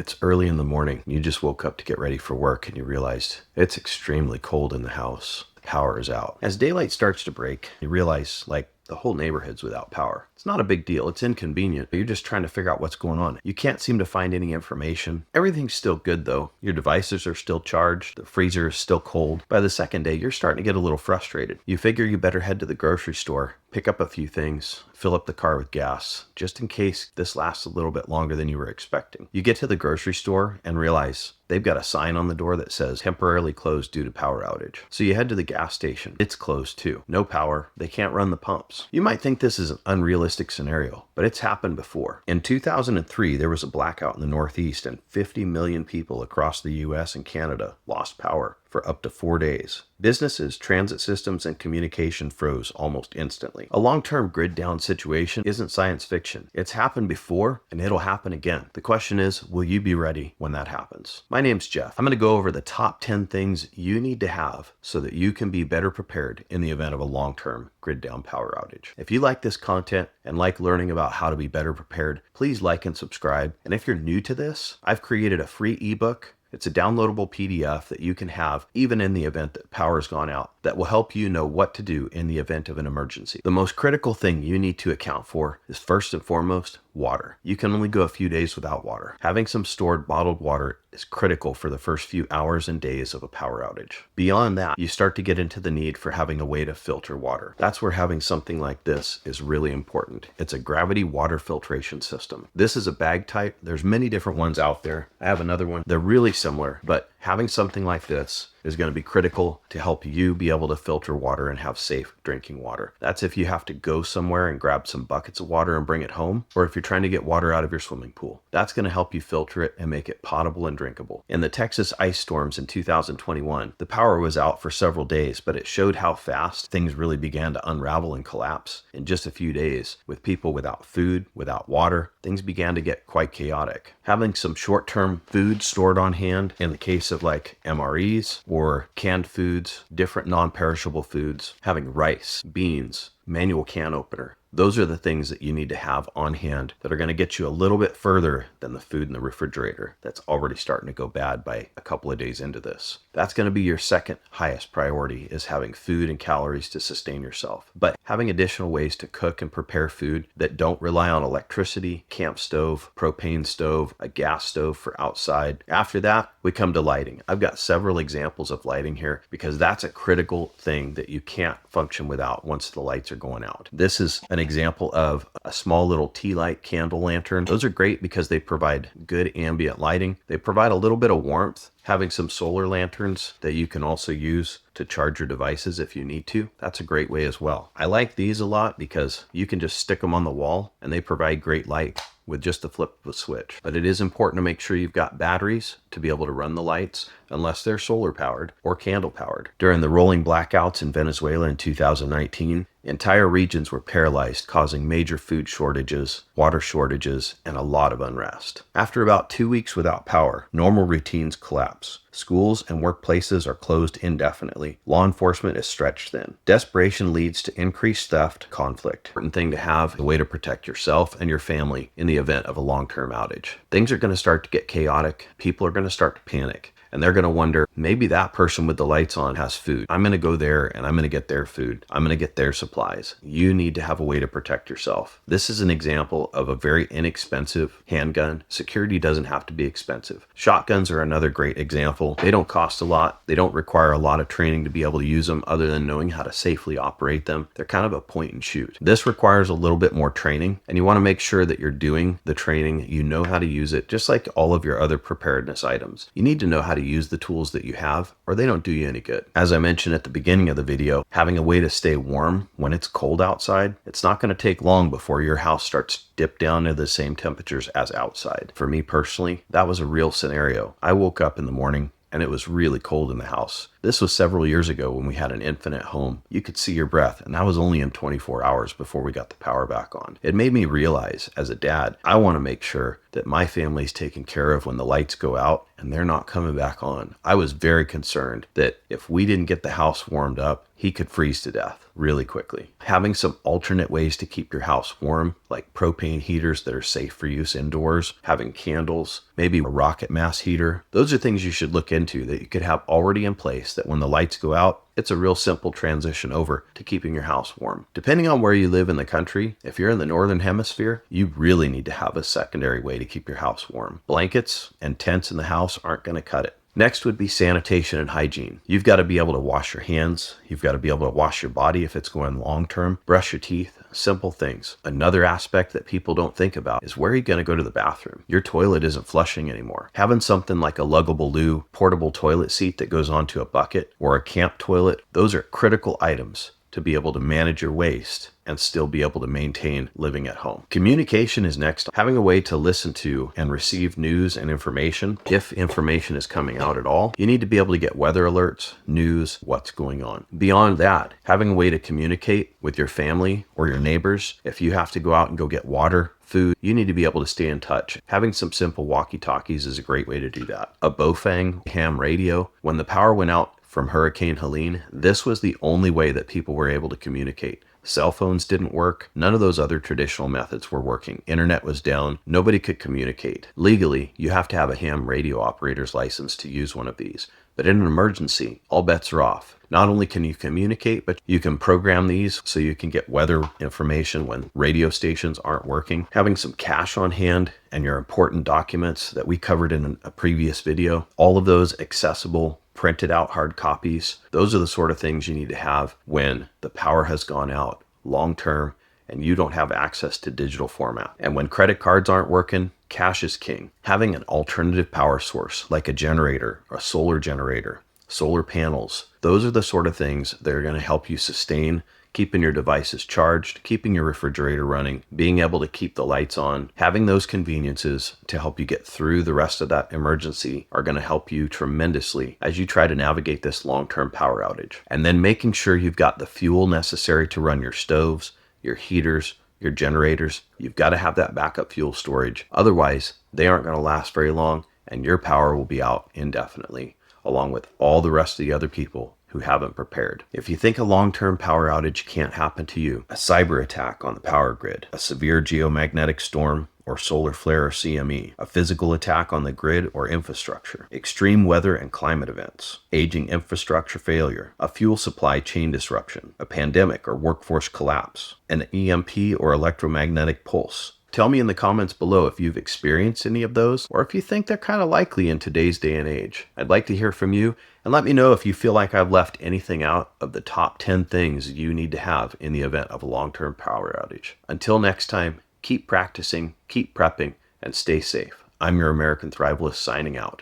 It's early in the morning. You just woke up to get ready for work and you realized it's extremely cold in the house. The power is out. As daylight starts to break, you realize the whole neighborhood's without power. It's not a big deal. It's inconvenient, but you're just trying to figure out what's going on. You can't seem to find any information. Everything's still good though. Your devices are still charged. The freezer is still cold. By the second day, you're starting to get a little frustrated. You figure you better head to the grocery store, pick up a few things, fill up the car with gas, just in case this lasts a little bit longer than you were expecting. You get to the grocery store and realize they've got a sign on the door that says temporarily closed due to power outage. So you head to the gas station. It's closed too. No power. They can't run the pumps. You might think this is an unrealistic scenario, but it's happened before. In 2003, there was a blackout in the Northeast and 50 million people across the US and Canada lost power for up to 4 days. Businesses, transit systems, and communication froze almost instantly. A long-term grid down situation isn't science fiction. It's happened before and it'll happen again. The question is, will you be ready when that happens? My name's Jeff. I'm going to go over the top 10 things you need to have so that you can be better prepared in the event of a long-term grid down power outage. If you like this content and like learning about how to be better prepared, please like and subscribe. And if you're new to this, I've created a free ebook. It's a downloadable PDF that you can have even in the event that power's gone out that will help you know what to do in the event of an emergency. The most critical thing you need to account for is first and foremost, water. You can only go a few days without water. Having some stored bottled water is critical for the first few hours and days of a power outage. Beyond that, you start to get into the need for having a way to filter water. That's where having something like this is really important. It's a gravity water filtration system. This is a bag type. There's many different ones out there. I have another one. They're really similar, but having something like this is going to be critical to help you be able to filter water and have safe drinking water. That's if you have to go somewhere and grab some buckets of water and bring it home, or if you're trying to get water out of your swimming pool. That's going to help you filter it and make it potable and drinkable. In the Texas ice storms in 2021, the power was out for several days, but it showed how fast things really began to unravel and collapse in just a few days. With people without food, without water, things began to get quite chaotic. Having some short-term food stored on hand, in the case of like MREs, or canned foods, different non-perishable foods, having rice, beans, manual can opener. Those are the things that you need to have on hand that are going to get you a little bit further than the food in the refrigerator that's already starting to go bad by a couple of days into this. That's going to be your second highest priority, is having food and calories to sustain yourself. But having additional ways to cook and prepare food that don't rely on electricity, camp stove, propane stove, a gas stove for outside. After that, we come to lighting. I've got several examples of lighting here because that's a critical thing that you can't function without once the lights are going out. This is an example of a small little tea light candle lantern. Those are great because they provide good ambient lighting. They provide a little bit of warmth. Having some solar lanterns that you can also use to charge your devices if you need to, that's a great way as well. I like these a lot because you can just stick them on the wall and they provide great light with just the flip of a switch. But it is important to make sure you've got batteries to be able to run the lights unless they're solar powered or candle powered. During the rolling blackouts in Venezuela in 2019, entire regions were paralyzed, causing major food shortages, water shortages, and a lot of unrest. After about 2 weeks without power, normal routines collapse. Schools and workplaces are closed indefinitely. Law enforcement is stretched thin. Desperation leads to increased theft, conflict. Important thing to have a way to protect yourself and your family in the event of a long-term outage. Things are going to start to get chaotic. People are going to start to panic. And they're going to wonder, maybe that person with the lights on has food. I'm going to go there and I'm going to get their food. I'm going to get their supplies. You need to have a way to protect yourself. This is an example of a very inexpensive handgun. Security doesn't have to be expensive. Shotguns are another great example. They don't cost a lot. They don't require a lot of training to be able to use them other than knowing how to safely operate them. They're kind of a point and shoot. This requires a little bit more training, and you want to make sure that you're doing the training, you know how to use it, just like all of your other preparedness items. You need to know how to use the tools that you have, or they don't do you any good. As I mentioned at the beginning of the video, having a way to stay warm when it's cold outside, it's not going to take long before your house starts to dip down to the same temperatures as outside. For me personally, that was a real scenario. I woke up in the morning and it was really cold in the house. This was several years ago when we had an infant at home. You could see your breath, and that was only in 24 hours before we got the power back on. It made me realize, as a dad, I want to make sure that my family's taken care of when the lights go out and they're not coming back on. I was very concerned that if we didn't get the house warmed up, he could freeze to death really quickly. Having some alternate ways to keep your house warm, like propane heaters that are safe for use indoors, having candles, maybe a rocket mass heater, those are things you should look into that you could have already in place that when the lights go out, it's a real simple transition over to keeping your house warm. Depending on where you live in the country, if you're in the northern hemisphere, you really need to have a secondary way to keep your house warm. Blankets and tents in the house aren't going to cut it. Next would be sanitation and hygiene. You've got to be able to wash your hands. You've got to be able to wash your body if it's going long term, brush your teeth, simple things. Another aspect that people don't think about is where are you going to go to the bathroom? Your toilet isn't flushing anymore. Having something like a luggable loo, portable toilet seat that goes onto a bucket, or a camp toilet, those are critical items to be able to manage your waste and still be able to maintain living at home. Communication is next. Having a way to listen to and receive news and information, if information is coming out at all. You need to be able to get weather alerts, news, what's going on. Beyond that, having a way to communicate with your family or your neighbors. If you have to go out and go get water, food, you need to be able to stay in touch. Having some simple walkie-talkies is a great way to do that. A Bofang ham radio. When the power went out from Hurricane Helene, this was the only way that people were able to communicate. Cell phones didn't work. None of those other traditional methods were working. Internet was down. Nobody could communicate. Legally, you have to have a ham radio operator's license to use one of these. But in an emergency, all bets are off. Not only can you communicate, but you can program these so you can get weather information when radio stations aren't working. Having some cash on hand and your important documents that we covered in a previous video, all of those accessible, printed out hard copies. Those are the sort of things you need to have when the power has gone out long term and you don't have access to digital format. And when credit cards aren't working, cash is king. Having an alternative power source like a generator, a solar generator, solar panels, those are the sort of things that are going to help you sustain keeping your devices charged, keeping your refrigerator running, being able to keep the lights on. Having those conveniences to help you get through the rest of that emergency are going to help you tremendously as you try to navigate this long-term power outage. And then making sure you've got the fuel necessary to run your stoves, your heaters, your generators. You've got to have that backup fuel storage. Otherwise, they aren't going to last very long and your power will be out indefinitely, along with all the rest of the other people who haven't prepared. If you think a long-term power outage can't happen to you, a cyber attack on the power grid, a severe geomagnetic storm, or solar flare or CME, a physical attack on the grid or infrastructure, extreme weather and climate events, aging infrastructure failure, a fuel supply chain disruption, a pandemic or workforce collapse, an EMP or electromagnetic pulse. Tell me in the comments below if you've experienced any of those or if you think they're kind of likely in today's day and age. I'd like to hear from you, and let me know if you feel like I've left anything out of the top 10 things you need to have in the event of a long-term power outage. Until next time, keep practicing, keep prepping, and stay safe. I'm your American Thrivalist signing out.